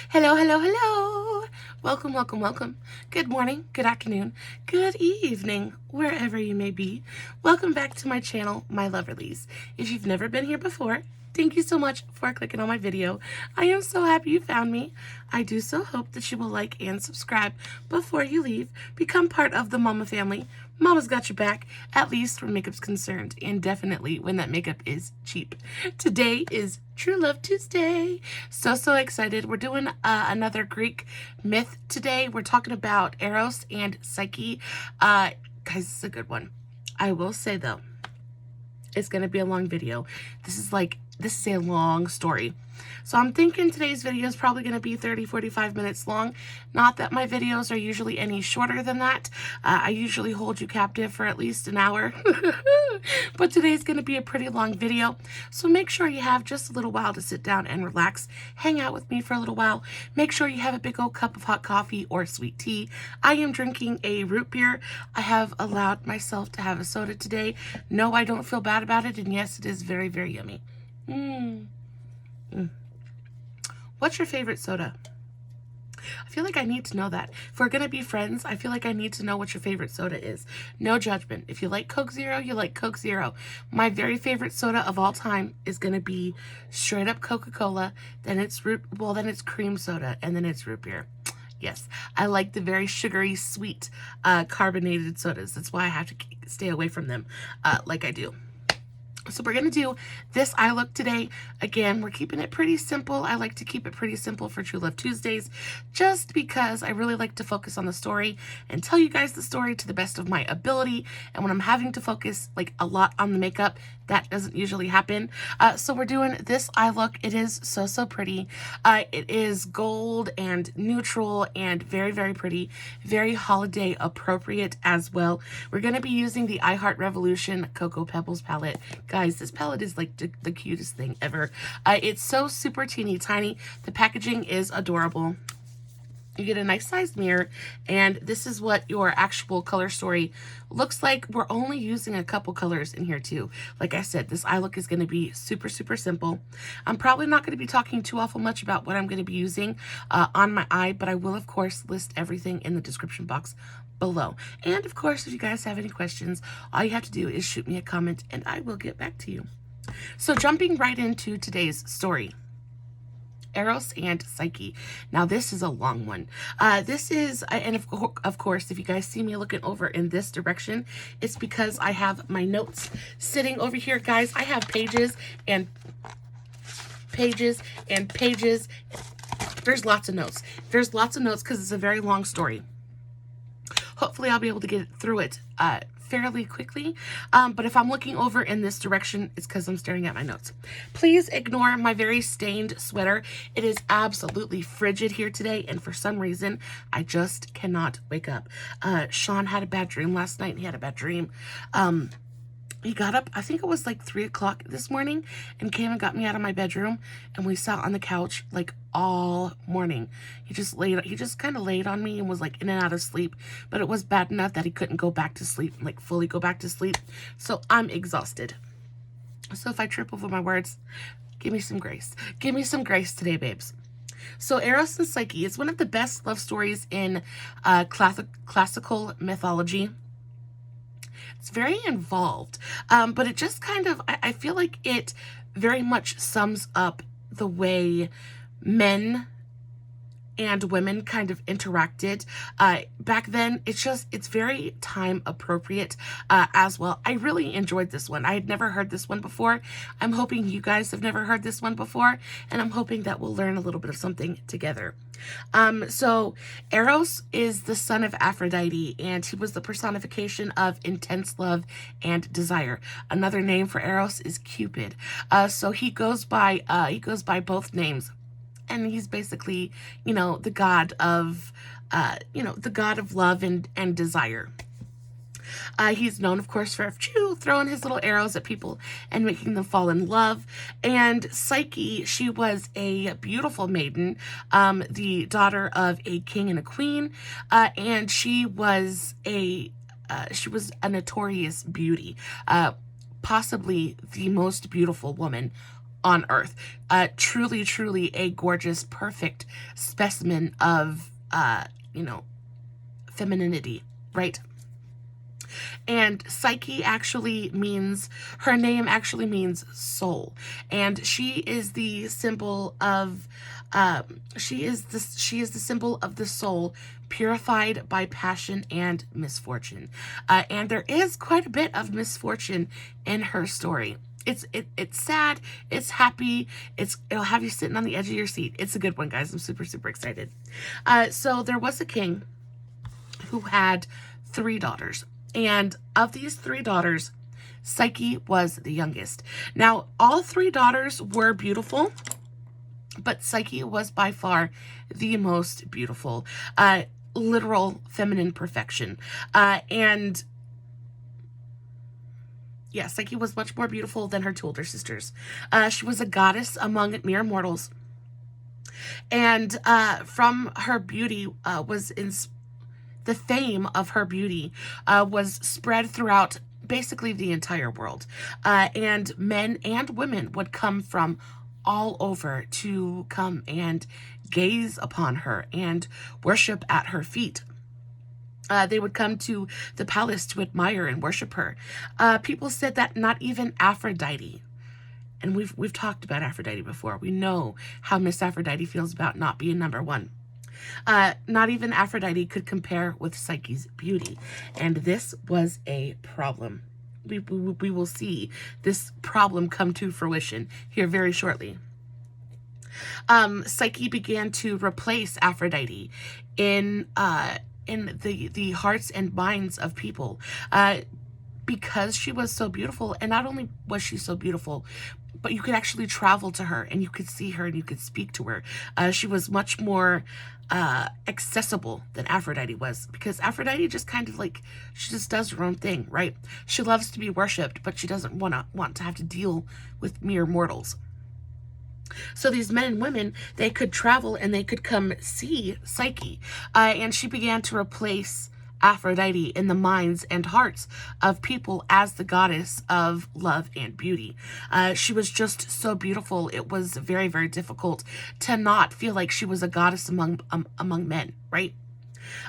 Hello, hello, hello. Welcome, welcome, welcome. Good morning, good afternoon, good evening, wherever you may be. Welcome back to my channel, My Loverlies. If you've never been here before, thank you so much for clicking on my video. I am so happy you found me. I do so hope that you will like and subscribe before you leave. Become part of the Mama family. Mama's got your back, at least when makeup's concerned, and definitely when that makeup is cheap. Today is True Love Tuesday. So excited. We're doing another Greek myth today. We're talking about Eros and Psyche. Guys, this is a good one. I will say though, it's going to be a long video. This is a long story. So I'm thinking today's video is probably going to be 30-45 minutes long. Not that my videos are usually any shorter than that. I usually hold you captive for at least an hour. But today's going to be a pretty long video. So make sure you have just a little while to sit down and relax. Hang out with me for a little while. Make sure you have a big old cup of hot coffee or sweet tea. I am drinking a root beer. I have allowed myself to have a soda today. No, I don't feel bad about it. And yes, it is very, very yummy. What's your favorite soda? I feel like I need to know that. If we're going to be friends, I feel like I need to know what your favorite soda is. No judgment. If you like Coke Zero, you like Coke Zero. My very favorite soda of all time is going to be straight up Coca-Cola. Then it's cream soda, and then it's root beer. Yes, I like the very sugary, sweet, carbonated sodas. That's why I have to stay away from them like I do. So we're going to do this eye look today. Again, we're keeping it pretty simple. I like to keep it pretty simple for True Love Tuesdays just because I really like to focus on the story and tell you guys the story to the best of my ability. And when I'm having to focus like a lot on the makeup, that doesn't usually happen. So we're doing this eye look. It is so pretty. It is gold and neutral and very, very pretty. Very holiday appropriate as well. We're going to be using the I Heart Revolution Cocoa Pebbles palette. Guys, this palette is like the cutest thing ever. It's so super teeny tiny. The packaging is adorable. You get a nice sized mirror, and this is what your actual color story looks like. We're only using a couple colors in here too. Like I said, this eye look is going to be super simple. I'm probably not going to be talking too awful much about what I'm going to be using on my eye, but I will of course list everything in the description box below. And of course, if you guys have any questions, all you have to do is shoot me a comment and I will get back to you. So jumping right into today's story. Eros and Psyche. Now this is a long one. This is, and of course, if you guys see me looking over in this direction, it's because I have my notes sitting over here. Guys, I have pages and pages and pages. There's lots of notes. There's lots of notes because it's a very long story. Hopefully I'll be able to get through it fairly quickly, but if I'm looking over in this direction, it's because I'm staring at my notes. Please ignore my very stained sweater. It is absolutely frigid here today, and for some reason, I just cannot wake up. Sean had a bad dream last night, and he had a bad dream. He got up, I think it was like 3 o'clock this morning, and came and got me out of my bedroom, and we sat on the couch like all morning. He just kind of laid on me and was like in and out of sleep, but it was bad enough that he couldn't go back to sleep, like fully go back to sleep. So I'm exhausted. So if I trip over my words, give me some grace. Give me some grace today, babes. So Eros and Psyche is one of the best love stories in classical mythology. It's very involved, but it just kind of, I feel like it very much sums up the way men and women kind of interacted back then. It's very time appropriate as well. I really enjoyed this one. I had never heard this one before. I'm hoping you guys have never heard this one before, and I'm hoping that we'll learn a little bit of something together. So Eros is the son of Aphrodite, and he was the personification of intense love and desire. Another name for Eros is Cupid. So he goes by both names. And he's basically, the god of, the god of love and desire. He's known, of course, for throwing his little arrows at people and making them fall in love. And Psyche, she was a beautiful maiden, the daughter of a king and a queen, and she was a notorious beauty, possibly the most beautiful woman on earth. Truly, truly a gorgeous, perfect specimen of, you know, femininity, right? And Psyche actually means, her name actually means soul. And she is the symbol of, she is the symbol of the soul purified by passion and misfortune. And there is quite a bit of misfortune in her story. It's sad, it's happy, it'll have you sitting on the edge of your seat. It's a good one, guys. I'm super, super excited. So there was a king who had 3 daughters. And of these 3 daughters, Psyche was the youngest. Now, all 3 daughters were beautiful, but Psyche was by far the most beautiful. Literal feminine perfection. And yeah, Psyche was much more beautiful than her 2 older sisters. She was a goddess among mere mortals. And from her beauty the fame of her beauty was spread throughout basically the entire world. And men and women would come from all over to come and gaze upon her and worship at her feet. They would come to the palace to admire and worship her. People said that not even Aphrodite, and we've talked about Aphrodite before. We know how Miss Aphrodite feels about not being number 1. Not even Aphrodite could compare with Psyche's beauty. And this was a problem. We will see this problem come to fruition here very shortly. Psyche began to replace Aphrodite in the hearts and minds of people because she was so beautiful. And not only was she so beautiful, but you could actually travel to her and you could see her and you could speak to her. She was much more accessible than Aphrodite was, because Aphrodite just kind of like, she just does her own thing, right? She loves to be worshipped, but she doesn't want to have to deal with mere mortals. So these men and women, they could travel and they could come see Psyche. And she began to replace Aphrodite in the minds and hearts of people as the goddess of love and beauty. She was just so beautiful. It was very, very difficult to not feel like she was a goddess among men, right?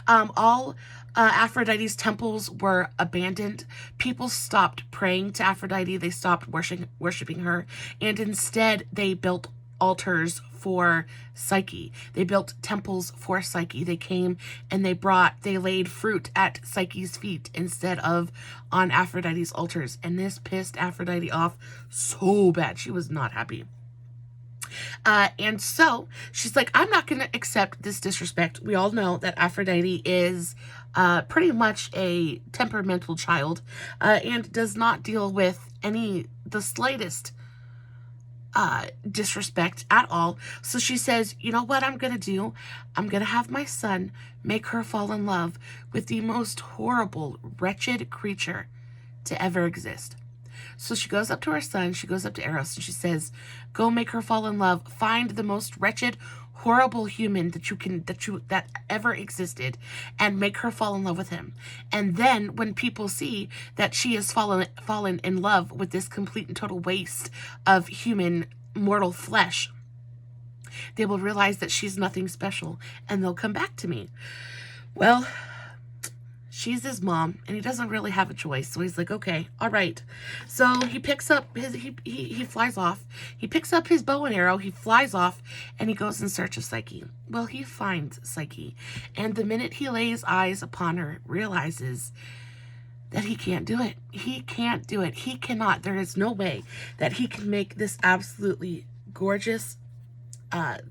All Aphrodite's temples were abandoned. People stopped praying to Aphrodite. They stopped worshiping her, and instead they built altars for Psyche. They built temples for Psyche. They came and they laid fruit at Psyche's feet instead of on Aphrodite's altars. And this pissed Aphrodite off so bad. She was not happy. And so she's like, I'm not going to accept this disrespect. We all know that Aphrodite is pretty much a temperamental child and does not deal with the slightest disrespect at all. So she says, you know what I'm going to do? I'm going to have my son make her fall in love with the most horrible, wretched creature to ever exist. So she goes up to her son, she goes up to Eros, and she says, go make her fall in love. Find the most wretched, horrible human that ever existed and make her fall in love with him. And then when people see that she has fallen in love with this complete and total waste of human mortal flesh, they will realize that she's nothing special and they'll come back to me. Well, she's his mom, and he doesn't really have a choice. So he's like, okay, all right. So he picks up he flies off. He picks up his bow and arrow. He flies off, and he goes in search of Psyche. Well, he finds Psyche, and the minute he lays eyes upon her, realizes that he can't do it. He can't do it. He cannot. There is no way that he can make this absolutely gorgeous,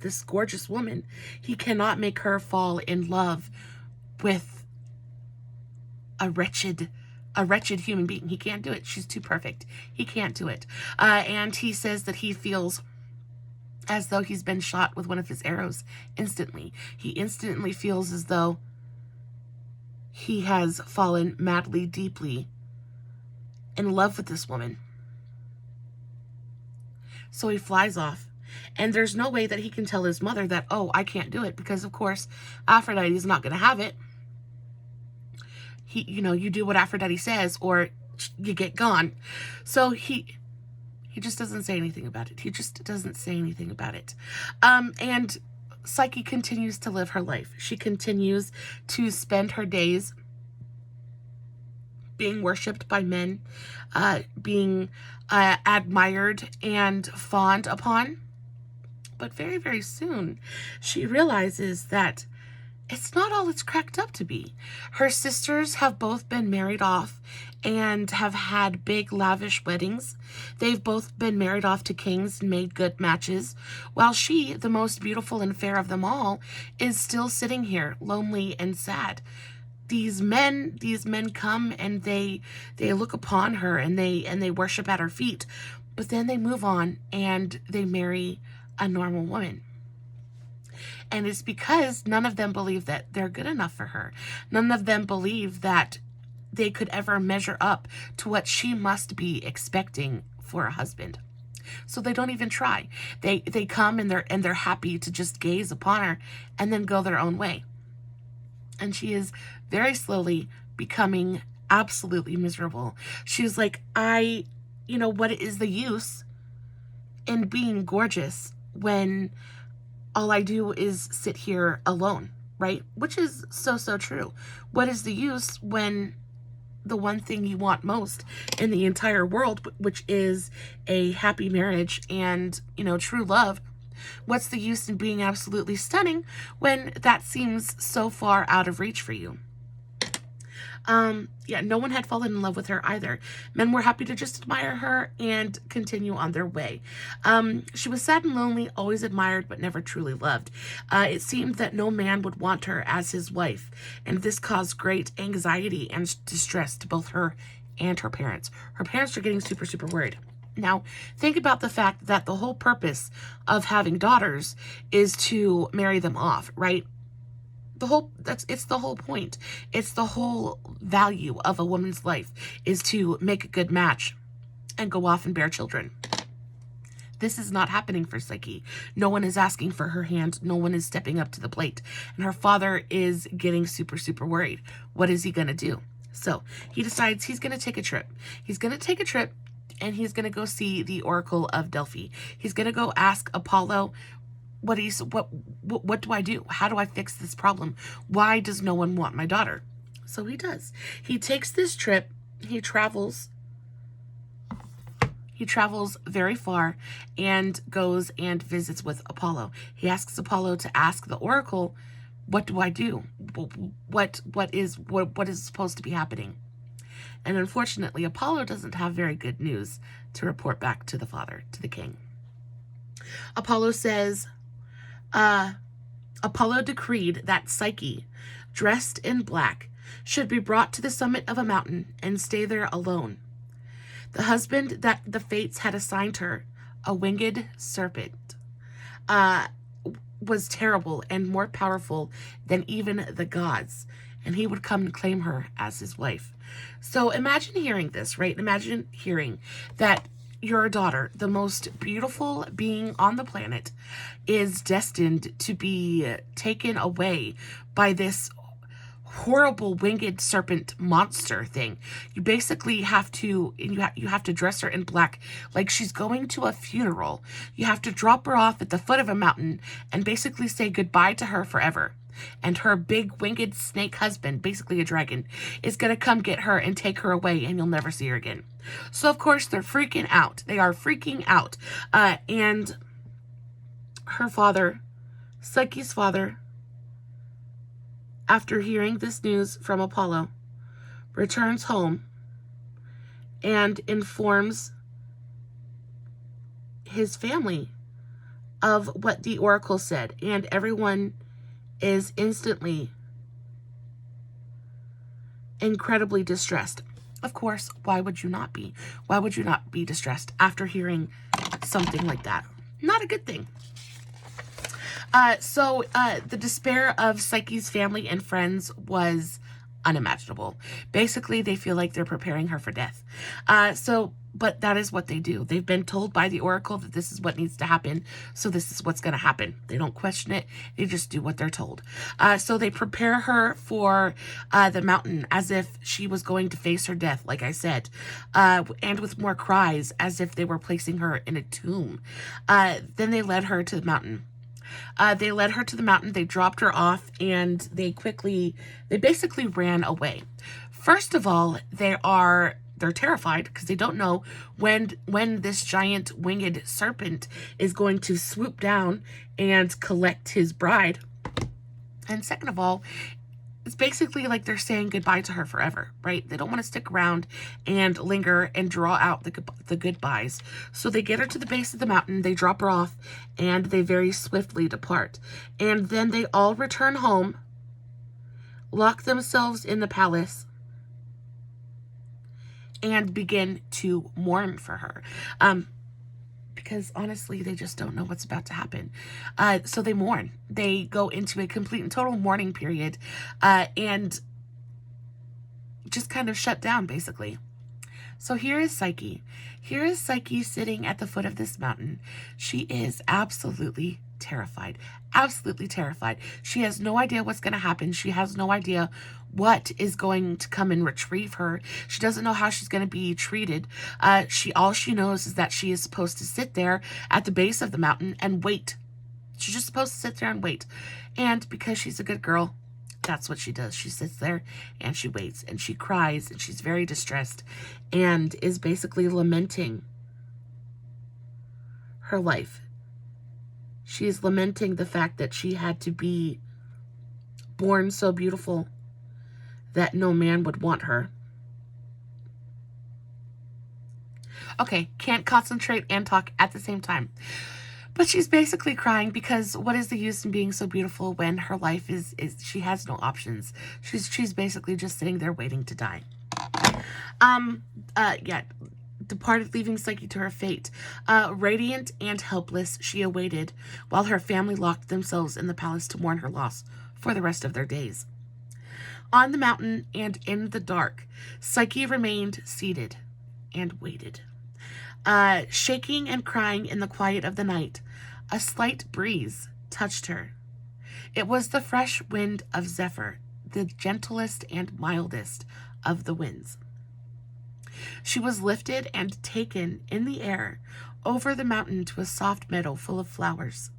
this gorgeous woman. He cannot make her fall in love with a wretched human being. He can't do it. She's too perfect. He can't do it. And he says that he feels as though he's been shot with one of his arrows instantly. He instantly feels as though he has fallen madly, deeply in love with this woman. So he flies off. And there's no way that he can tell his mother that, oh, I can't do it, because of course Aphrodite is not going to have it. You do what Aphrodite says or you get gone. So he He just doesn't say anything about it. He just doesn't say anything about it. And Psyche continues to live her life. She continues to spend her days being worshipped by men, being admired and fawned upon. But very, very soon, she realizes that it's not all it's cracked up to be. Her sisters have both been married off and have had big, lavish weddings. They've both been married off to kings and made good matches, while she, the most beautiful and fair of them all, is still sitting here, lonely and sad. These men come and they look upon her and they worship at her feet, but then they move on and they marry a normal woman. And it's because none of them believe that they're good enough for her. None of them believe that they could ever measure up to what she must be expecting for a husband. So they don't even try. They come and they're happy to just gaze upon her and then go their own way. And she is very slowly becoming absolutely miserable. She's like, what is the use in being gorgeous when all I do is sit here alone, right? Which is so true. What is the use when the one thing you want most in the entire world, which is a happy marriage and, true love, what's the use in being absolutely stunning when that seems so far out of reach for you? No one had fallen in love with her either. Men were happy to just admire her and continue on their way. She was sad and lonely, always admired, but never truly loved. It seemed that no man would want her as his wife, and this caused great anxiety and distress to both her and her parents. Her parents are getting super, super worried. Now, think about the fact that the whole purpose of having daughters is to marry them off, right? It's the whole point. It's the whole value of a woman's life is to make a good match and go off and bear children. This is not happening for Psyche. No one is asking for her hand. No one is stepping up to the plate. And her father is getting super, super worried. What is he going to do? So he decides he's going to take a trip. He's going to take a trip and he's going to go see the Oracle of Delphi. He's going to go ask Apollo, what do I do? How do I fix this problem? Why does no one want my daughter? So he does. He takes this trip. He travels very far and goes and visits with Apollo. He asks Apollo to ask the Oracle, what do I do? What is supposed to be happening? And unfortunately, Apollo doesn't have very good news to report back to the father, to the king. Apollo says, Apollo decreed that Psyche, dressed in black, should be brought to the summit of a mountain and stay there alone. The husband that the fates had assigned her, a winged serpent, was terrible and more powerful than even the gods, and he would come and claim her as his wife. So imagine hearing this, right? Imagine hearing that your daughter, the most beautiful being on the planet, is destined to be taken away by this horrible winged serpent monster thing. You basically have to dress her in black like she's going to a funeral. You have to drop her off at the foot of a mountain and basically say goodbye to her forever. And her big winged snake husband, basically a dragon, is going to come get her and take her away, and you'll never see her again. So, of course, they're freaking out. They are freaking out. And her father, Psyche's father, after hearing this news from Apollo, returns home and informs his family of what the oracle said, and everyone is instantly incredibly distressed. Of course, why would you not be? Why would you not be distressed after hearing something like that? Not a good thing. So the despair of Psyche's family and friends was unimaginable. Basically, they feel like they're preparing her for death. So But that is what they do. They've been told by the oracle that this is what needs to happen, so this is what's going to happen. They don't question it. They just do what they're told. So they prepare her for the mountain as if she was going to face her death, like I said, and with more cries as if they were placing her in a tomb. Then they led her to the mountain. They led her to the mountain. They dropped her off, and they basically ran away. First of all, they're terrified because they don't know when this giant winged serpent is going to swoop down and collect his bride. And second of all, it's basically like they're saying goodbye to her forever, right? They don't want to stick around and linger and draw out the goodbyes. So they get her to the base of the mountain, they drop her off, and they very swiftly depart. And then they all return home, lock themselves in the palace, and begin to mourn for her. Because honestly, they just don't know what's about to happen. So they mourn. They go into a complete and total mourning period, and just kind of shut down, basically. So here is Psyche. Here is Psyche sitting at the foot of this mountain. She is absolutely terrified. Absolutely terrified. She has no idea what's going to happen. She has no idea what is going to come and retrieve her. She doesn't know how she's going to be treated. All she knows is that she is supposed to sit there at the base of the mountain and wait. She's just supposed to sit there and wait. And because she's a good girl, that's what she does. She sits there and she waits and she cries and she's very distressed and is basically lamenting her life. She is lamenting the fact that she had to be born so beautiful that no man would want her. Okay, can't concentrate and talk at the same time. But she's basically crying because what is the use in being so beautiful when her life is she has no options. She's basically just sitting there waiting to die. Departed, leaving Psyche to her fate. Radiant and helpless, she awaited while her family locked themselves in the palace to mourn her loss for the rest of their days. On the mountain and in the dark, Psyche remained seated and waited. Shaking and crying in the quiet of the night, a slight breeze touched her. It was the fresh wind of Zephyr, the gentlest and mildest of the winds. She was lifted and taken in the air over the mountain to a soft meadow full of flowers.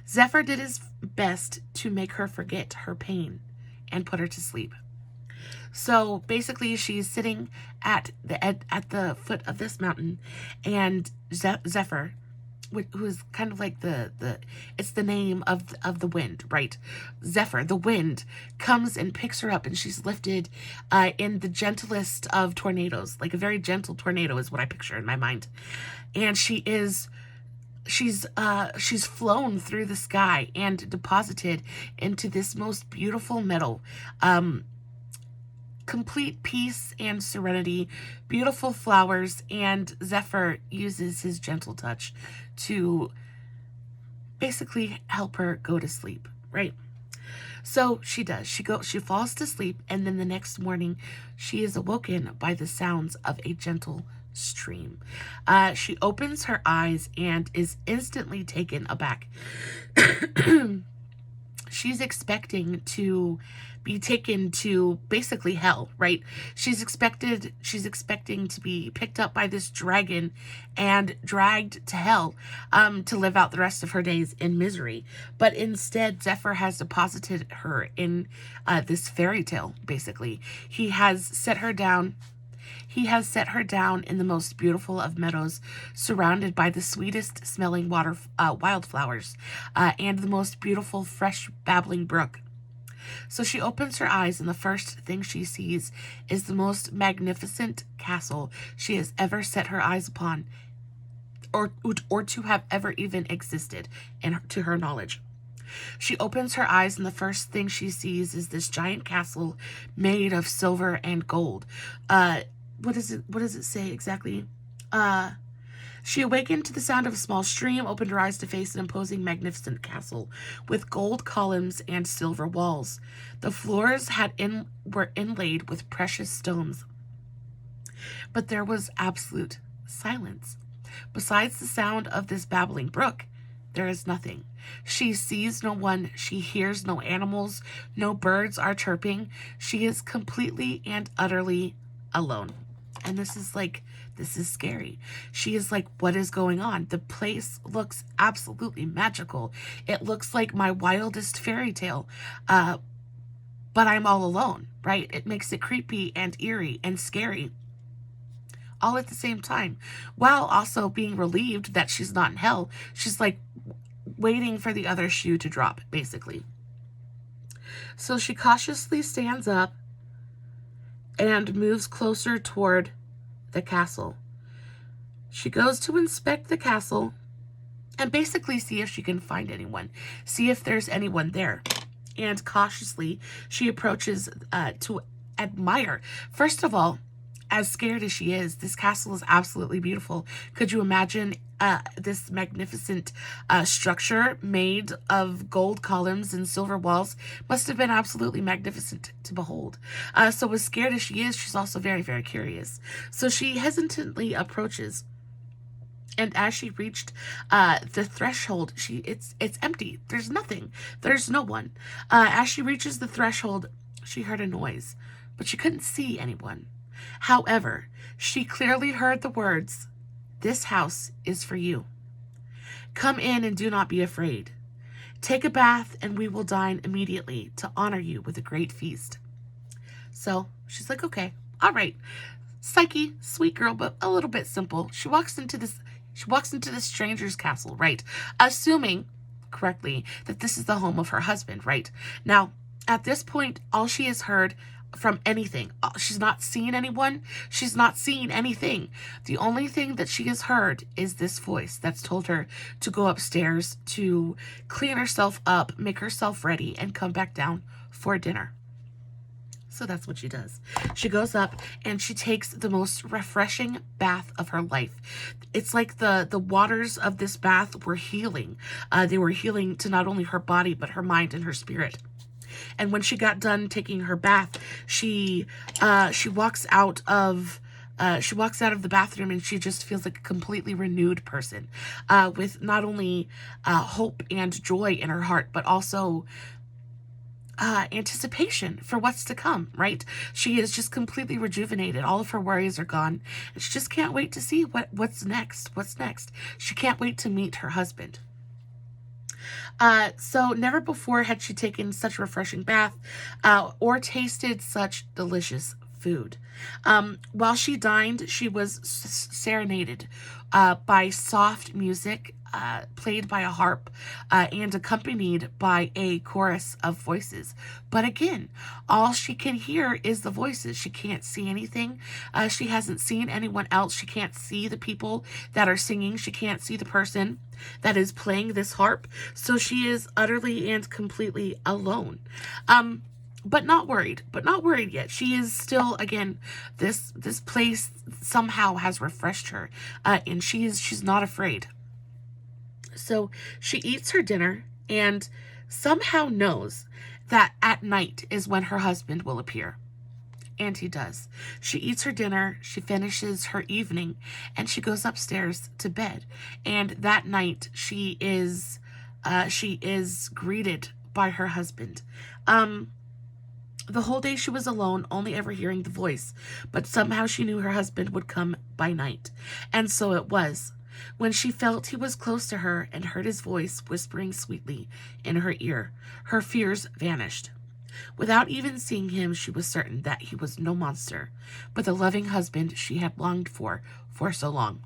Zephyr did his best to make her forget her pain and put her to sleep. So basically, she's sitting at the foot of this mountain, and Zephyr, who is kind of like it's the name of the wind, right? Zephyr, the wind, comes and picks her up, and she's lifted in the gentlest of tornadoes, like a very gentle tornado is what I picture in my mind, and she's flown through the sky and deposited into this most beautiful meadow. Complete peace and serenity, beautiful flowers, and Zephyr uses his gentle touch to basically help her go to sleep, right? So she does. She falls to sleep, and then the next morning she is awoken by the sounds of a gentle stream. She opens her eyes and is instantly taken aback. She's expecting to be taken to basically hell, right? She's expecting to be picked up by this dragon and dragged to hell to live out the rest of her days in misery. But instead, Zephyr has deposited her in this fairy tale, basically. He has set her down in the most beautiful of meadows, surrounded by the sweetest smelling wildflowers, and the most beautiful, fresh, babbling brook. So she opens her eyes, and the first thing she sees is the most magnificent castle she has ever set her eyes upon, or to have ever even existed, to her knowledge. She opens her eyes, and the first thing she sees is this giant castle made of silver and gold. What does it say exactly? She awakened to the sound of a small stream, opened her eyes to face an imposing, magnificent castle with gold columns and silver walls. The floors were inlaid with precious stones. But there was absolute silence. Besides the sound of this babbling brook, there is nothing. She sees no one. She hears no animals. No birds are chirping. She is completely and utterly alone. And this is scary. She is like, what is going on? The place looks absolutely magical. It looks like my wildest fairy tale. But I'm all alone, right? It makes it creepy and eerie and scary all at the same time, while also being relieved that she's not in hell. She's like waiting for the other shoe to drop, basically. So she cautiously stands up and moves closer toward the castle. She goes to inspect the castle and basically see if she can find anyone, see if there's anyone there. And cautiously, she approaches to admire. First of all, as scared as she is, this castle is absolutely beautiful. Could you imagine this magnificent structure made of gold columns and silver walls? Must have been absolutely magnificent to behold. So as scared as she is, she's also very, very curious. So she hesitantly approaches. And as she reached the threshold, it's empty. There's nothing. There's no one. As she reaches the threshold, she heard a noise, but she couldn't see anyone. However, she clearly heard the words, "This house is for you. Come in and do not be afraid. Take a bath and we will dine immediately to honor you with a great feast." So she's like, okay, all right. Psyche, sweet girl, but a little bit simple. She walks into this stranger's castle, right? Assuming correctly that this is the home of her husband, right? Now, at this point, all she has heard from anything, she's not seen anyone, she's not seen anything. The only thing that she has heard is this voice that's told her to go upstairs, to clean herself up, make herself ready, and come back down for dinner. So that's what she does. She goes up and she takes the most refreshing bath of her life. It's like the waters of this bath were healing. They were healing to not only her body, but her mind and her spirit. And when she got done taking her bath, she walks out of the bathroom and she just feels like a completely renewed person, with not only hope and joy in her heart, but also anticipation for what's to come, right? She is just completely rejuvenated. All of her worries are gone. And she just can't wait to see what's next. She can't wait to meet her husband. So never before had she taken such a refreshing bath, or tasted such delicious food. While she dined, she was serenaded by soft music, played by a harp, and accompanied by a chorus of voices. But again, all she can hear is the voices. She can't see anything. She hasn't seen anyone else. She can't see the people that are singing. She can't see the person that is playing this harp. So she is utterly and completely alone. But not worried yet. She is still, again, this place somehow has refreshed her, and she's not afraid. So she eats her dinner and somehow knows that at night is when her husband will appear. And he does. She eats her dinner, she finishes her evening, and she goes upstairs to bed. And that night she is greeted by her husband. The whole day she was alone, only ever hearing the voice, but somehow she knew her husband would come by night. And so it was. When she felt he was close to her and heard his voice whispering sweetly in her ear, her fears vanished. Without even seeing him, she was certain that he was no monster, but the loving husband she had longed for so long.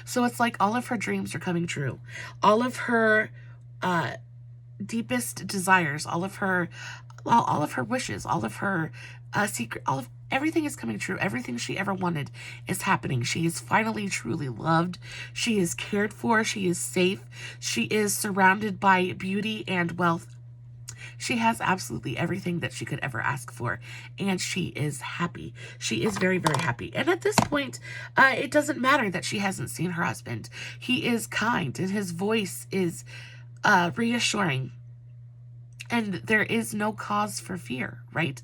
So it's like all of her dreams are coming true. All of her deepest desires, all of her wishes, all of her everything is coming true. Everything she ever wanted is happening. She is finally truly loved. She is cared for. She is safe. She is surrounded by beauty and wealth. She has absolutely everything that she could ever ask for, and she is happy. She is very, very happy. And at this point, it doesn't matter that she hasn't seen her husband. He is kind, and his voice is reassuring. And there is no cause for fear, right?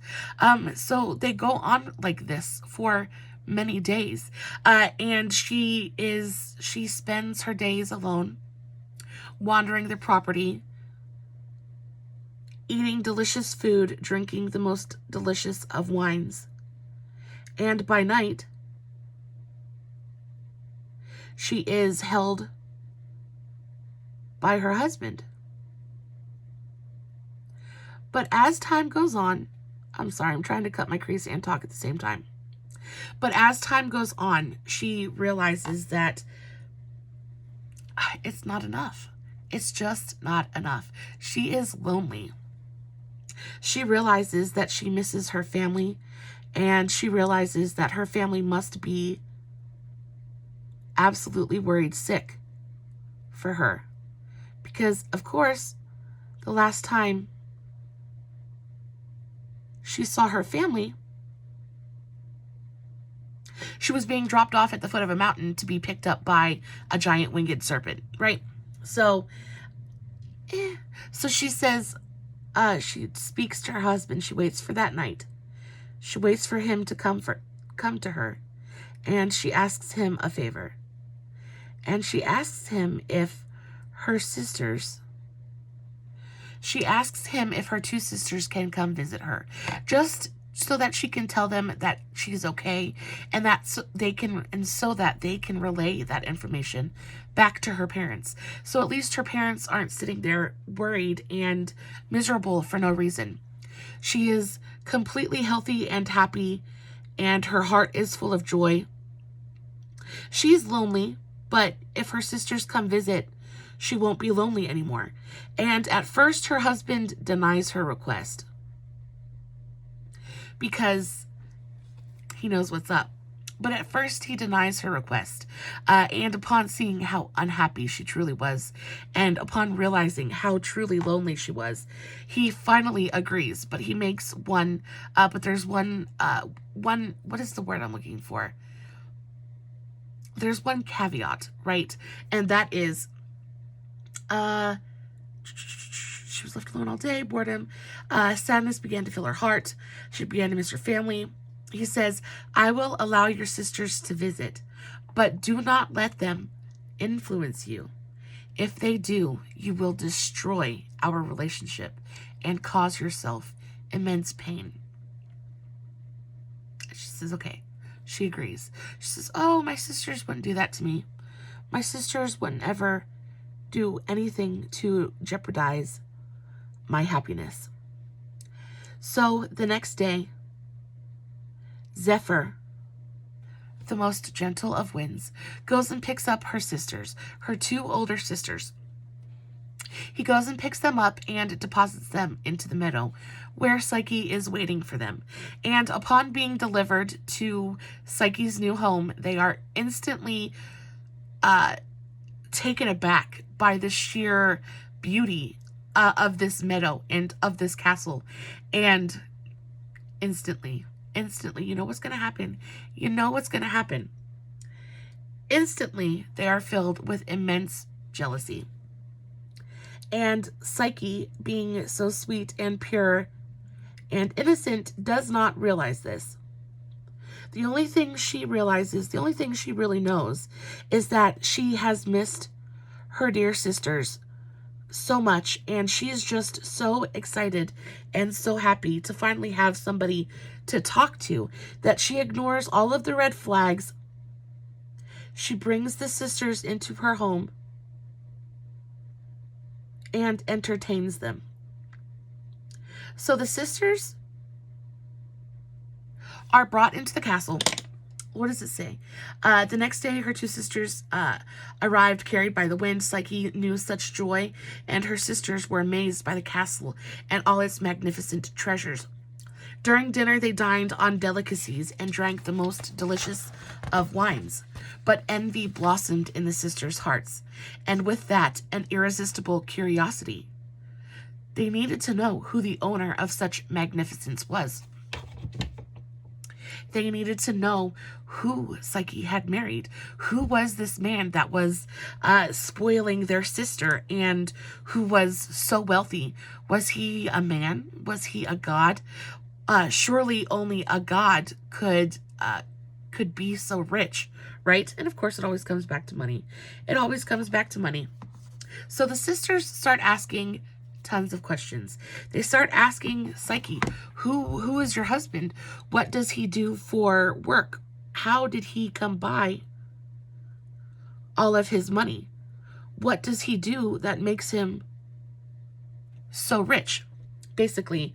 So they go on like this for many days. And she spends her days alone, wandering the property, eating delicious food, drinking the most delicious of wines. And by night, she is held by her husband. But as time goes on, I'm sorry, I'm trying to cut my crease and talk at the same time. But as time goes on, she realizes that it's not enough. It's just not enough. She is lonely. She realizes that she misses her family, and she realizes that her family must be absolutely worried sick for her. Because, of course, the last time she saw her family, she was being dropped off at the foot of a mountain to be picked up by a giant winged serpent, right? So she says, she speaks to her husband. She waits for that night. She waits for him to come to her, and she asks him a favor. And she asks him if her two sisters can come visit her, just so that she can tell them that she's okay, and so that they can relay that information back to her parents. So at least her parents aren't sitting there worried and miserable for no reason. She is completely healthy and happy, and her heart is full of joy. She's lonely, but if her sisters come visit, she won't be lonely anymore. And at first, her husband denies her request because he knows what's up. But at first, he denies her request. And upon seeing how unhappy she truly was, and upon realizing how truly lonely she was, he finally agrees. But he makes there's one, what is the word I'm looking for? There's one caveat, right? And that is, she was left alone all day, boredom, sadness began to fill her heart. She began to miss her family. He says, I will allow your sisters to visit, but do not let them influence you. If they do, you will destroy our relationship and cause yourself immense pain. She says, okay. She agrees. She says, oh, my sisters wouldn't do that to me. My sisters wouldn't ever do anything to jeopardize my happiness. So the next day, Zephyr, the most gentle of winds, goes and picks up her sisters, her two older sisters. He goes and picks them up and deposits them into the meadow where Psyche is waiting for them. And upon being delivered to Psyche's new home, they are instantly taken aback by the sheer beauty of this meadow and of this castle. And instantly, you know what's going to happen. Instantly, they are filled with immense jealousy. And Psyche, being so sweet and pure and innocent, does not realize this. The only thing she realizes, the only thing she really knows, is that she has missed her dear sisters so much, and she is just so excited and so happy to finally have somebody to talk to that she ignores all of the red flags. She brings the sisters into her home and entertains them. So the sisters are brought into the castle. What does it say? The next day, her two sisters arrived, carried by the wind. Psyche knew such joy, and her sisters were amazed by the castle and all its magnificent treasures. During dinner, they dined on delicacies and drank the most delicious of wines. But envy blossomed in the sisters' hearts, and with that, an irresistible curiosity. They needed to know who the owner of such magnificence was. They needed to know who Psyche had married. Who was this man that was spoiling their sister and who was so wealthy? Was he a man? Was he a god? Surely only a god could could be so rich, right? And of course, it always comes back to money. It always comes back to money. So the sisters start asking tons of questions. They start asking Psyche, who is your husband? What does he do for work? How did he come by all of his money? What does he do that makes him so rich? Basically,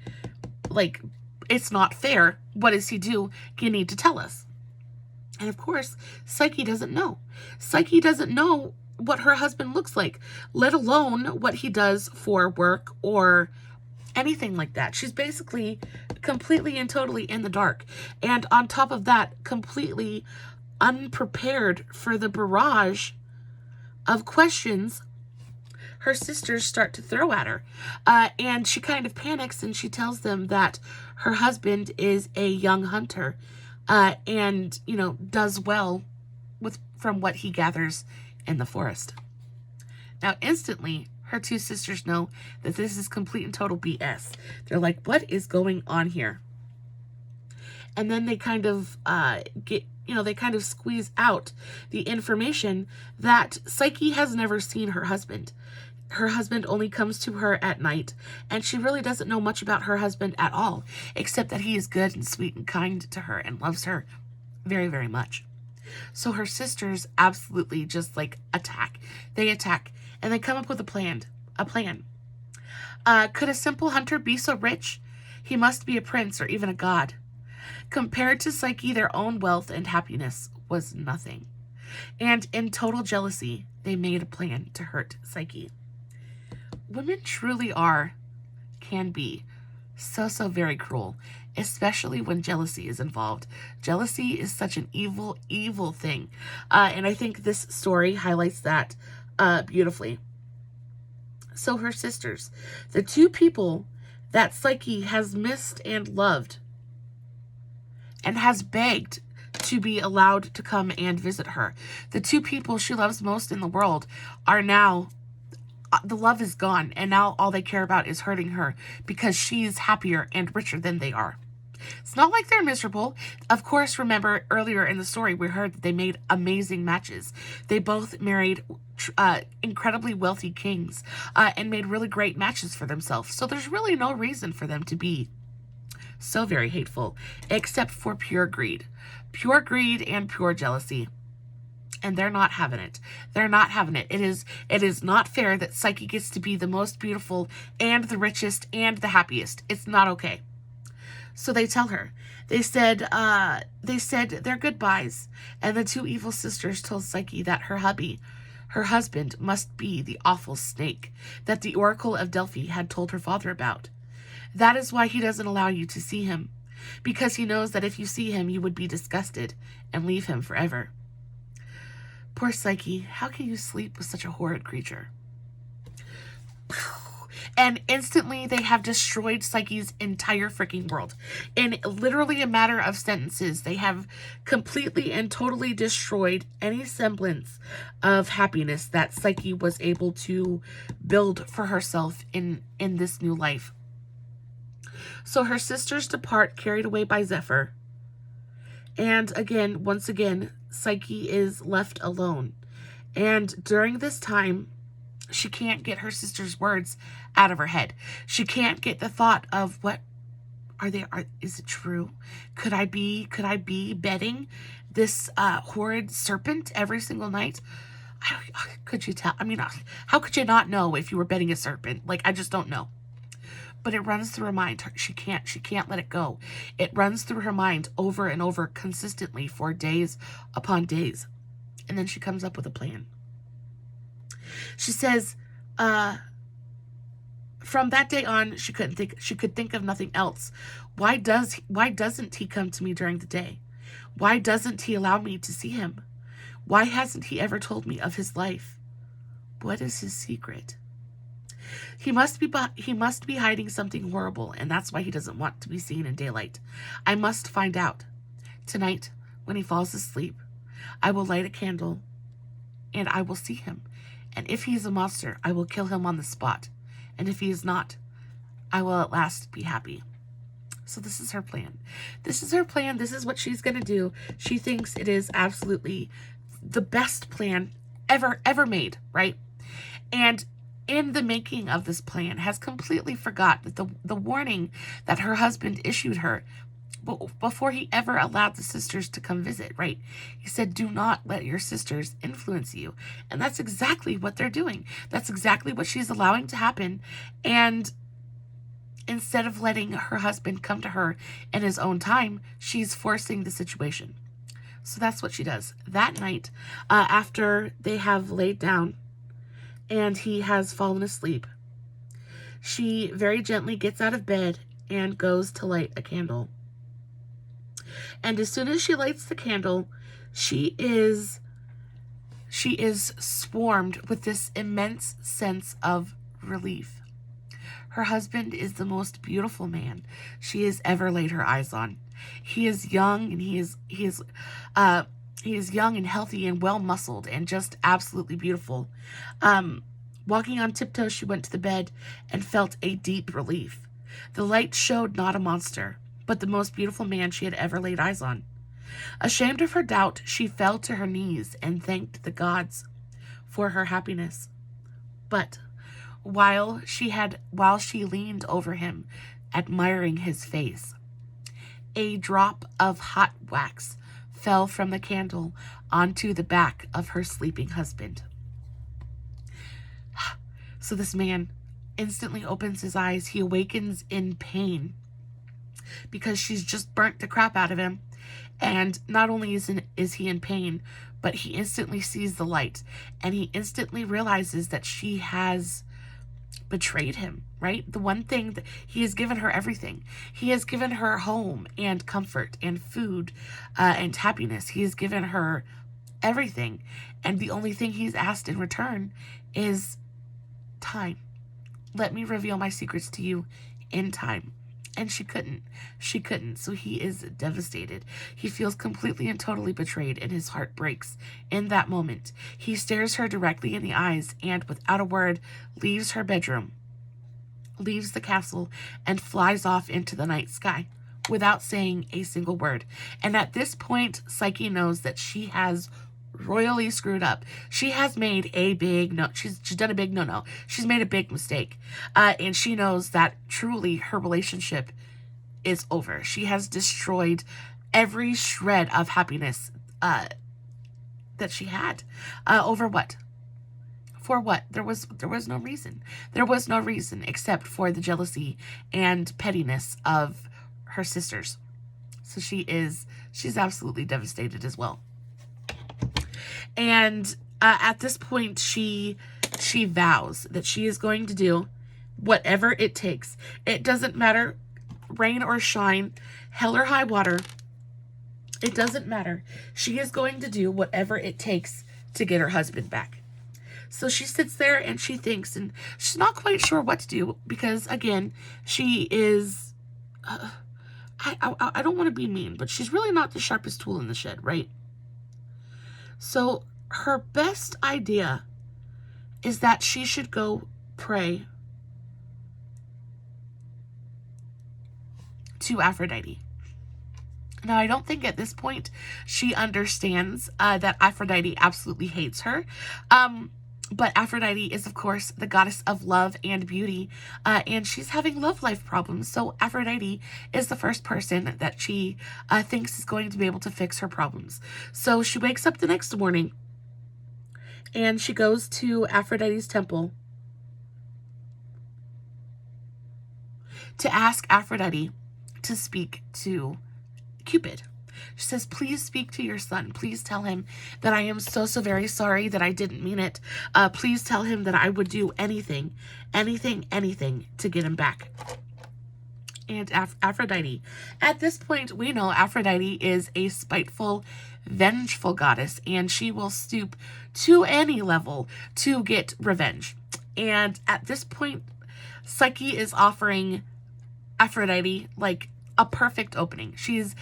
like, it's not fair. What does he do? You need to tell us. And of course, Psyche doesn't know. Psyche doesn't know what her husband looks like, let alone what he does for work or anything like that. She's basically completely and totally in the dark. And on top of that, completely unprepared for the barrage of questions her sisters start to throw at her. And she kind of panics, and she tells them that her husband is a young hunter and, you know, does well from what he gathers in the forest. Now, instantly, her two sisters know that this is complete and total BS. They're like, what is going on here? And then they kind of they kind of squeeze out the information that Psyche has never seen her husband. Her husband only comes to her at night, and she really doesn't know much about her husband at all, except that he is good and sweet and kind to her and loves her very, very much. So her sisters absolutely just like attack. They attack, and they come up with a plan. Could a simple hunter be so rich? He must be a prince or even a god. Compared to Psyche, their own wealth and happiness was nothing. And in total jealousy, they made a plan to hurt Psyche. Women truly can be so very cruel, especially when jealousy is involved. Jealousy is such an evil, evil thing. And I think this story highlights that beautifully. So her sisters, the two people that Psyche has missed and loved and has begged to be allowed to come and visit her. The two people she loves most in the world are now, the love is gone, and now all they care about is hurting her because she's happier and richer than they are. It's not like they're miserable. Of course, remember earlier in the story, we heard that they made amazing matches. They both married incredibly wealthy kings and made really great matches for themselves. So there's really no reason for them to be so very hateful, except for pure greed and pure jealousy. And they're not having it. They're not having it. It is not fair that Psyche gets to be the most beautiful and the richest and the happiest. It's not okay. So they tell her. They said their goodbyes, and the two evil sisters told Psyche that her husband, must be the awful snake that the Oracle of Delphi had told her father about. That is why he doesn't allow you to see him, because he knows that if you see him, you would be disgusted and leave him forever. Poor Psyche, how can you sleep with such a horrid creature? And instantly, they have destroyed Psyche's entire freaking world. In literally a matter of sentences, they have completely and totally destroyed any semblance of happiness that Psyche was able to build for herself in this new life. So her sisters depart, carried away by Zephyr. And again, once again, Psyche is left alone. And during this time, she can't get her sister's words out of her head. She can't get the thought of what is it true? Could I be bedding this horrid serpent every single night? Could you tell? I mean, how could you not know if you were bedding a serpent? Like, I just don't know. But it runs through her mind. She can't let it go. It runs through her mind over and over consistently for days upon days. And then she comes up with a plan. She says, from that day on, she could think of nothing else. Why doesn't he come to me during the day? Why doesn't he allow me to see him? Why hasn't he ever told me of his life? What is his secret? He must be hiding something horrible, and that's why he doesn't want to be seen in daylight. I must find out. Tonight, when he falls asleep, I will light a candle, and I will see him. And if he is a monster, I will kill him on the spot. And if he is not, I will at last be happy. So this is her plan. This is her plan. This is what she's going to do. She thinks it is absolutely the best plan ever made, right? And in the making of this plan has completely forgot that the warning that her husband issued her before he ever allowed the sisters to come visit, right? He said, do not let your sisters influence you. And that's exactly what they're doing. That's exactly what she's allowing to happen. And instead of letting her husband come to her in his own time, she's forcing the situation. So that's what she does. That night, after they have laid down and he has fallen asleep, she very gently gets out of bed and goes to light a candle. And as soon as she lights the candle, she is swarmed with this immense sense of relief. Her husband is the most beautiful man she has ever laid her eyes on. He is young, and he is young and healthy and well muscled and just absolutely beautiful. Walking on tiptoes, she went to the bed and felt a deep relief. The light showed not a monster, but the most beautiful man she had ever laid eyes on. Ashamed of her doubt, she fell to her knees and thanked the gods for her happiness. But while she leaned over him, admiring his face, a drop of hot wax fell from the candle onto the back of her sleeping husband. So this man instantly opens his eyes. He awakens in pain because she's just burnt the crap out of him. And not only is he in pain, but he instantly sees the light, and he instantly realizes that she has betrayed him, right? The one thing that he has given her everything. He has given her home and comfort and food and happiness. He has given her everything. And the only thing he's asked in return is time. Let me reveal my secrets to you in time. And she couldn't. So he is devastated. He feels completely and totally betrayed, and his heart breaks. In that moment, he stares her directly in the eyes and, without a word, leaves her bedroom, leaves the castle, and flies off into the night sky without saying a single word. And at this point, Psyche knows that she has royally screwed up. She has made a big no. She's done a big no. She's made a big mistake. And she knows that truly her relationship is over. She has destroyed every shred of happiness that she had. Over what? For what? There was no reason. There was no reason except for the jealousy and pettiness of her sisters. So she's absolutely devastated as well. And at this point, she vows that she is going to do whatever it takes. It doesn't matter, rain or shine, hell or high water. It doesn't matter. She is going to do whatever it takes to get her husband back. So she sits there and she thinks, and she's not quite sure what to do because, again, she is... I don't want to be mean, but she's really not the sharpest tool in the shed, right? So her best idea is that she should go pray to Aphrodite. Now, I don't think at this point she understands that Aphrodite absolutely hates her. But Aphrodite is, of course, the goddess of love and beauty, and she's having love life problems. So Aphrodite is the first person that she thinks is going to be able to fix her problems. So she wakes up the next morning, and she goes to Aphrodite's temple to ask Aphrodite to speak to Cupid. She says, please speak to your son. Please tell him that I am so very sorry, that I didn't mean it. Please tell him that I would do anything to get him back. And Aphrodite, at this point, we know Aphrodite is a spiteful, vengeful goddess, and she will stoop to any level to get revenge. And at this point, Psyche is offering Aphrodite like a perfect opening. She's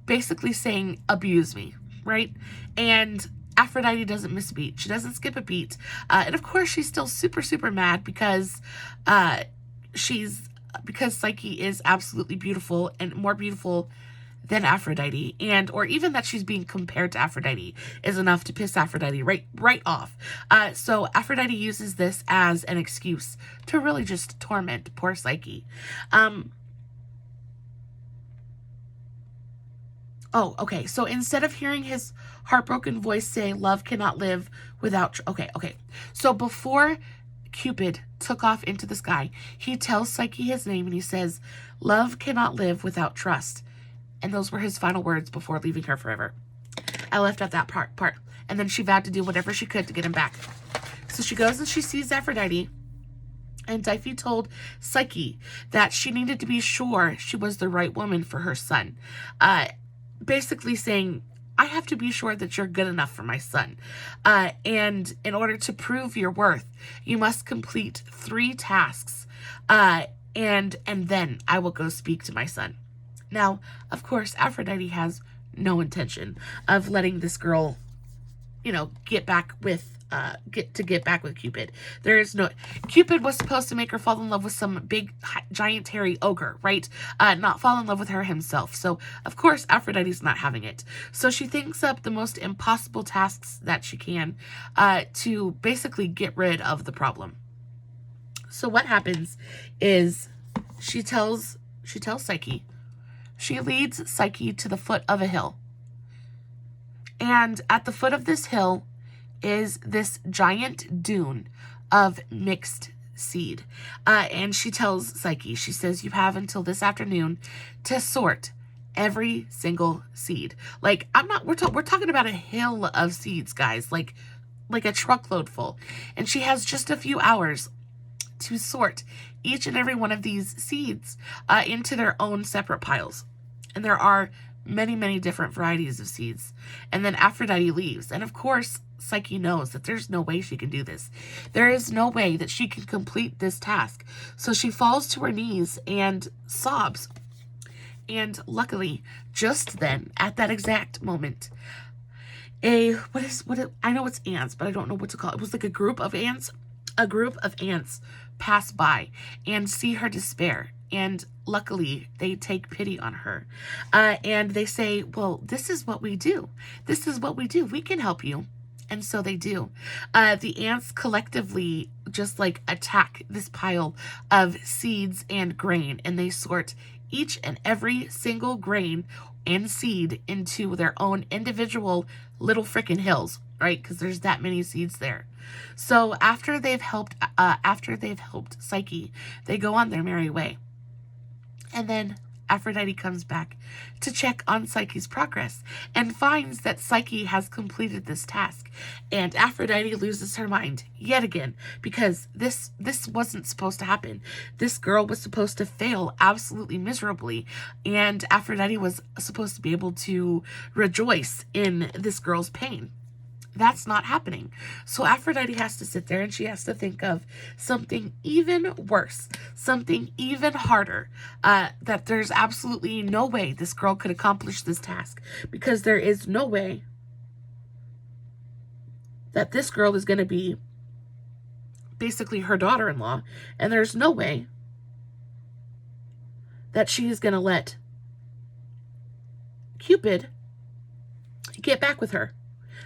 basically saying, abuse me, right? And Aphrodite doesn't miss a beat. She doesn't skip a beat. And of course, she's still super mad because she's because Psyche is absolutely beautiful and more beautiful than Aphrodite, and or even that she's being compared to Aphrodite is enough to piss Aphrodite right off. So Aphrodite uses this as an excuse to really just torment poor Psyche. Oh, okay. So instead of hearing his heartbroken voice say, "Love cannot live without," okay. So before Cupid took off into the sky, he tells Psyche his name and he says, "Love cannot live without trust." And those were his final words before leaving her forever. I left out that part. And then she vowed to do whatever she could to get him back. So she goes and she sees Aphrodite. And Diphy told Psyche that she needed to be sure she was the right woman for her son. Basically saying, I have to be sure that you're good enough for my son. And in order to prove your worth, you must complete 3 tasks. And then I will go speak to my son. Now, of course, Aphrodite has no intention of letting this girl, get back with Cupid. There is no... Cupid was supposed to make her fall in love with some big, giant, hairy ogre, right? Not fall in love with her himself. So, of course, Aphrodite's not having it. So she thinks up the most impossible tasks that she can to basically get rid of the problem. So what happens is she tells Psyche. She leads Psyche to the foot of a hill. And at the foot of this hill is this giant dune of mixed seed. And she tells Psyche, she says, you have until this afternoon to sort every single seed. Like, we're talking about a hill of seeds, guys, like a truckload full. And she has just a few hours to sort each and every one of these seeds into their own separate piles. And there are many, many different varieties of seeds. And then Aphrodite leaves. And of course, Psyche knows that there's no way she can do this. There is no way that she can complete this task. So she falls to her knees and sobs. And luckily, just then, at that exact moment, I know it's ants, but I don't know what to call it. It was like a group of ants. A group of ants pass by and see her despair. And luckily, they take pity on her. And they say, well, this is what we do. This is what we do. We can help you. And so they do. The ants collectively just like attack this pile of seeds and grain. And they sort each and every single grain and seed into their own individual little frickin' hills. Right? Because there's that many seeds there. So after they've helped Psyche, they go on their merry way. And then Aphrodite comes back to check on Psyche's progress and finds that Psyche has completed this task. And Aphrodite loses her mind yet again because this wasn't supposed to happen. This girl was supposed to fail absolutely miserably, and Aphrodite was supposed to be able to rejoice in this girl's pain. That's not happening. So Aphrodite has to sit there and she has to think of something even worse, something even harder, that there's absolutely no way this girl could accomplish this task, because there is no way that this girl is going to be basically her daughter-in-law, and there's no way that she is going to let Cupid get back with her.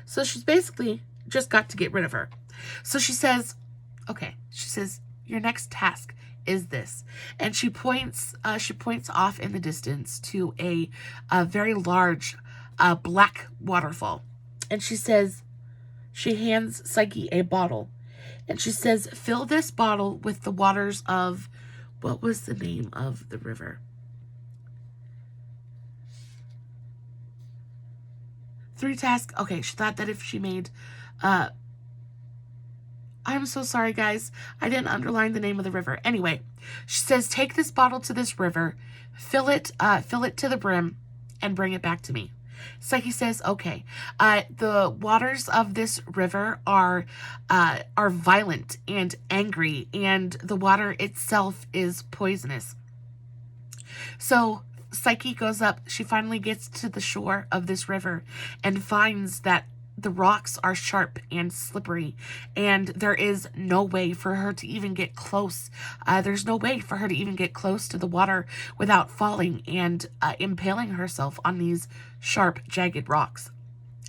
So she's basically just got to get rid of her. So she says, okay, your next task is this. And she points off in the distance to a very large black waterfall. And she hands Psyche a bottle. And she says, fill this bottle with the waters of, what was the name of the river? 3 tasks. Okay, she thought that if she made, I'm so sorry, guys. I didn't underline the name of the river. Anyway, she says, take this bottle to this river, fill it to the brim, and bring it back to me. Psyche says, okay. The waters of this river are violent and angry, and the water itself is poisonous. So Psyche goes up. She finally gets to the shore of this river and finds that the rocks are sharp and slippery, and there is no way for her to even get close. There's no way for her to even get close to the water without falling and impaling herself on these sharp, jagged rocks.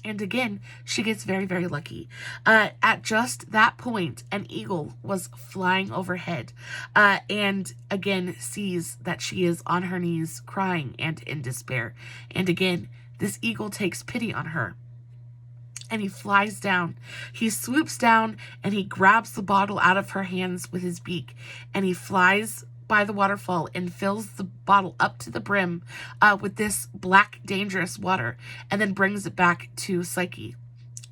And again, she gets very, very lucky. At just that point, an eagle was flying overhead, and again sees that she is on her knees, crying and in despair. And again, this eagle takes pity on her, and he flies down. He swoops down and he grabs the bottle out of her hands with his beak, and he flies by the waterfall and fills the bottle up to the brim with this black, dangerous water, and then brings it back to Psyche.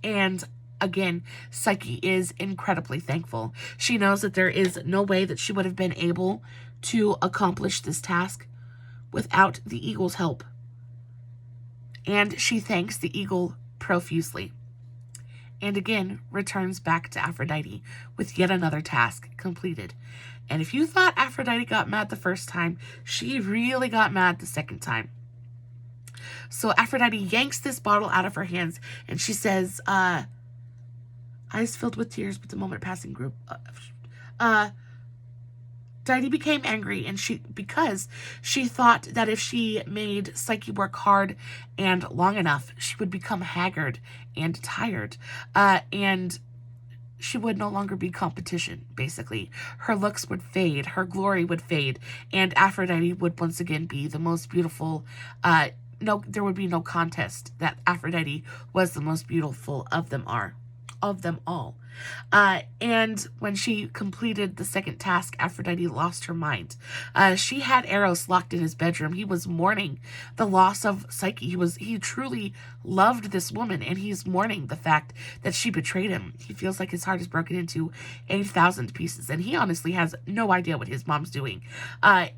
And again, Psyche is incredibly thankful. She knows that there is no way that she would have been able to accomplish this task without the eagle's help. And she thanks the eagle profusely, and again returns back to Aphrodite with yet another task completed. And if you thought Aphrodite got mad the first time, she really got mad the second time. So Aphrodite yanks this bottle out of her hands, and she says, eyes filled with tears with the moment passing group. Dido became angry, and because she thought that if she made Psyche work hard and long enough, she would become haggard and tired, and she would no longer be competition, basically. Her looks would fade, her glory would fade, and Aphrodite would once again be the most beautiful. There would be no contest that Aphrodite was the most beautiful of them all. And when she completed the second task, Aphrodite lost her mind. She had Eros locked in his bedroom. He was mourning the loss of Psyche. He truly loved this woman, and he's mourning the fact that she betrayed him. He feels like his heart is broken into 8,000 pieces, and he honestly has no idea what his mom's doing.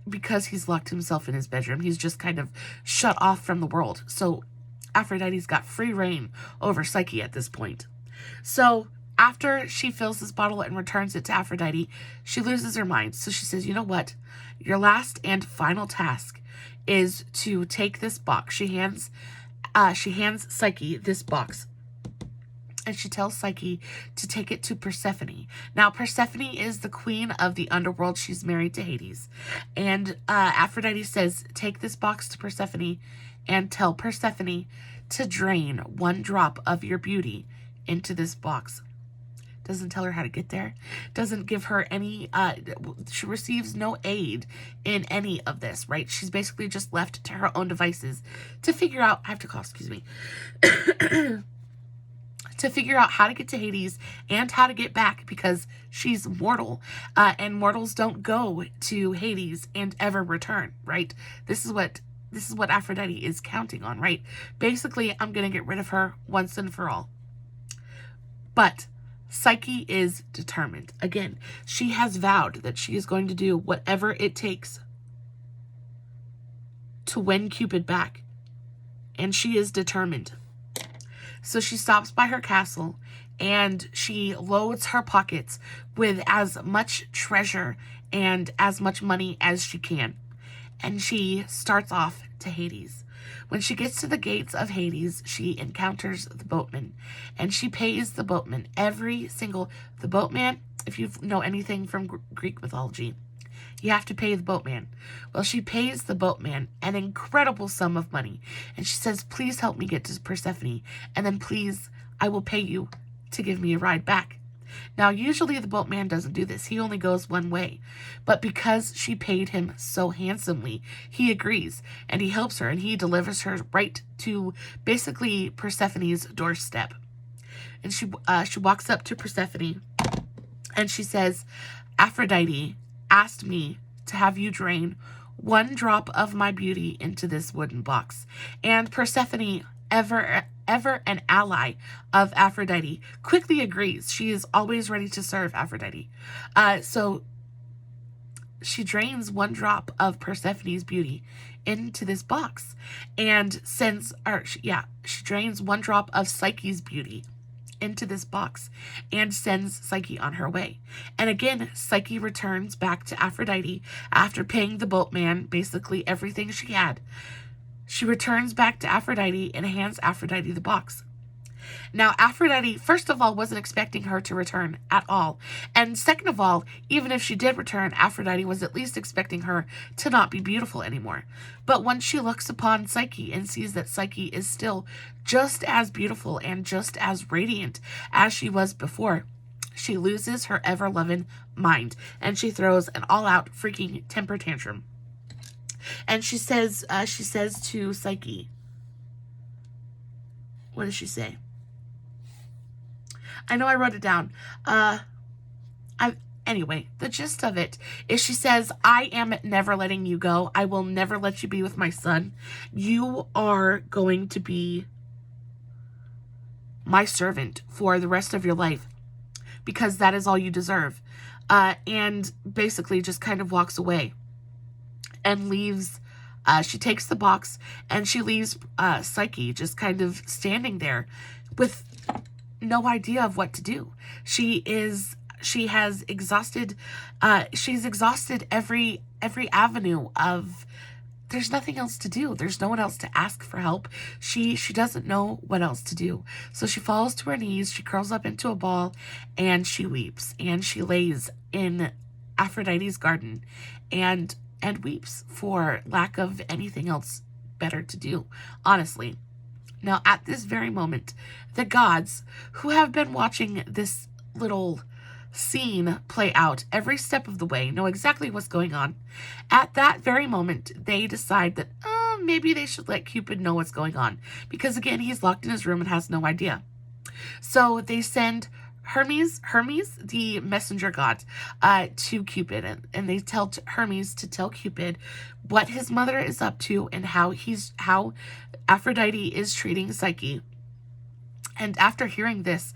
Because he's locked himself in his bedroom, he's just kind of shut off from the world. So Aphrodite's got free reign over Psyche at this point. So after she fills this bottle and returns it to Aphrodite, she loses her mind. So she says, you know what? Your last and final task is to take this box. She hands Psyche this box, and she tells Psyche to take it to Persephone. Now, Persephone is the queen of the underworld. She's married to Hades. And Aphrodite says, take this box to Persephone and tell Persephone to drain 1 drop of your beauty into this box. Doesn't tell her how to get there. Doesn't give her any, she receives no aid in any of this, right? She's basically just left to her own devices to figure out, I have to cough, excuse me, to figure out how to get to Hades and how to get back, because she's mortal, and mortals don't go to Hades and ever return, right? This is what Aphrodite is counting on, right? Basically, I'm going to get rid of her once and for all. But Psyche is determined. Again, she has vowed that she is going to do whatever it takes to win Cupid back. And she is determined. So she stops by her castle, and she loads her pockets with as much treasure and as much money as she can. And she starts off to Hades. When she gets to the gates of Hades, she encounters the boatman, and she pays the boatman the boatman, if you know anything from Greek mythology, you have to pay the boatman. Well, she pays the boatman an incredible sum of money, and she says, please help me get to Persephone, and then please, I will pay you to give me a ride back. Now, usually the boatman doesn't do this. He only goes one way. But because she paid him so handsomely, he agrees, and he helps her, and he delivers her right to basically Persephone's doorstep. And she walks up to Persephone, and she says, Aphrodite asked me to have you drain 1 drop of my beauty into this wooden box. And Persephone, ever an ally of Aphrodite, quickly agrees. She is always ready to serve Aphrodite. So she drains 1 drop of Persephone's beauty into this box, and she drains 1 drop of Psyche's beauty into this box and sends Psyche on her way. And again, Psyche returns back to Aphrodite after paying the boatman basically everything she had. She returns back to Aphrodite and hands Aphrodite the box. Now, Aphrodite, first of all, wasn't expecting her to return at all. And second of all, even if she did return, Aphrodite was at least expecting her to not be beautiful anymore. But once she looks upon Psyche and sees that Psyche is still just as beautiful and just as radiant as she was before, she loses her ever-loving mind, and she throws an all-out freaking temper tantrum. And she says to Psyche, what does she say? I know I wrote it down. Anyway, the gist of it is she says, I am never letting you go. I will never let you be with my son. You are going to be my servant for the rest of your life, because that is all you deserve. And basically just kind of walks away and leaves. She takes the box and she leaves Psyche just kind of standing there with no idea of what to do. She's exhausted every avenue of, there's nothing else to do. There's no one else to ask for help. She doesn't know what else to do. So she falls to her knees, she curls up into a ball, and she weeps. And she lays in Aphrodite's garden and weeps for lack of anything else better to do, honestly. Now, at this very moment, the gods, who have been watching this little scene play out every step of the way, know exactly what's going on. At that very moment, they decide that maybe they should let Cupid know what's going on, because again, he's locked in his room and has no idea. So they send Hermes, the messenger god, to Cupid, and they tell Hermes to tell Cupid what his mother is up to and how Aphrodite is treating Psyche. And after hearing this,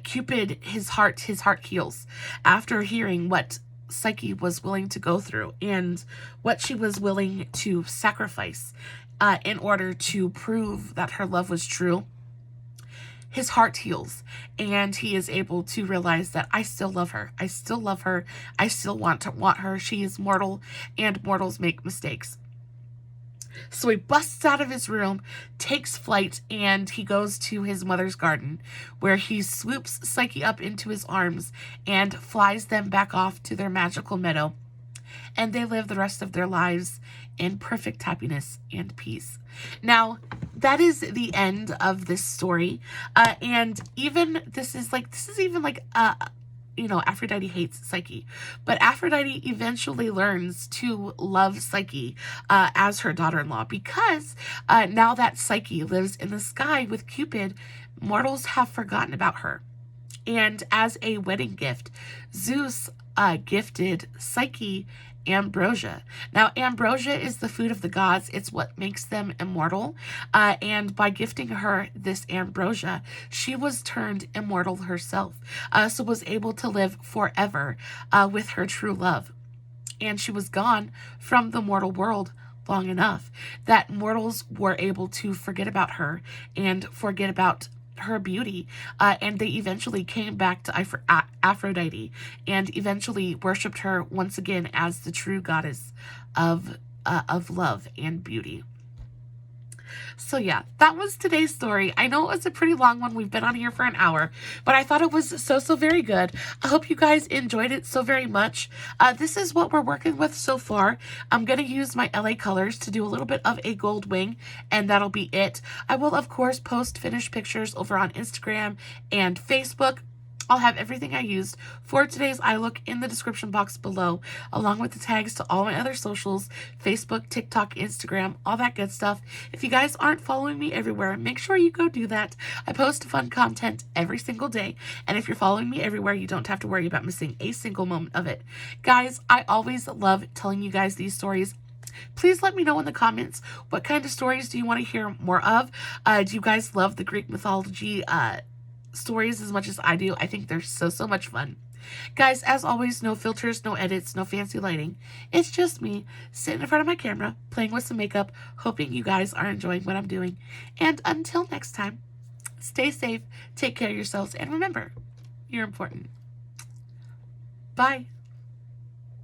Cupid, his heart heals after hearing what Psyche was willing to go through and what she was willing to sacrifice in order to prove that her love was true. His heart heals, and he is able to realize that I still love her. I still love her. I still want her. She is mortal, and mortals make mistakes. So he busts out of his room, takes flight, and he goes to his mother's garden, where he swoops Psyche up into his arms and flies them back off to their magical meadow. And they live the rest of their lives in perfect happiness and peace. Now, that is the end of this story. And even this is even like Aphrodite hates Psyche, but Aphrodite eventually learns to love Psyche as her daughter-in-law, because now that Psyche lives in the sky with Cupid, mortals have forgotten about her. And as a wedding gift, Zeus gifted Psyche ambrosia. Now, ambrosia is the food of the gods. It's what makes them immortal. And by gifting her this ambrosia, she was turned immortal herself. So was able to live forever with her true love. And she was gone from the mortal world long enough that mortals were able to forget about her and forget about her beauty, and they eventually came back to Aphrodite and eventually worshipped her once again as the true goddess of love and beauty. So yeah, that was today's story. I know it was a pretty long one. We've been on here for an hour, but I thought it was so very good. I hope you guys enjoyed it so very much. This is what we're working with so far. I'm going to use my LA Colors to do a little bit of a gold wing, and that'll be it. I will, of course, post finished pictures over on Instagram and Facebook. I'll have everything I used for today's eye look in the description box below, along with the tags to all my other socials, Facebook, TikTok, Instagram, all that good stuff. If you guys aren't following me everywhere, make sure you go do that. I post fun content every single day, and if you're following me everywhere, you don't have to worry about missing a single moment of it. Guys, I always love telling you guys these stories. Please let me know in the comments, what kind of stories do you want to hear more of? Do you guys love the Greek mythology stories as much as I do? I think they're so much fun. Guys, as always, no filters, no edits, no fancy lighting. It's just me sitting in front of my camera, playing with some makeup, hoping you guys are enjoying what I'm doing. And until next time, stay safe, take care of yourselves, and remember, you're important. Bye.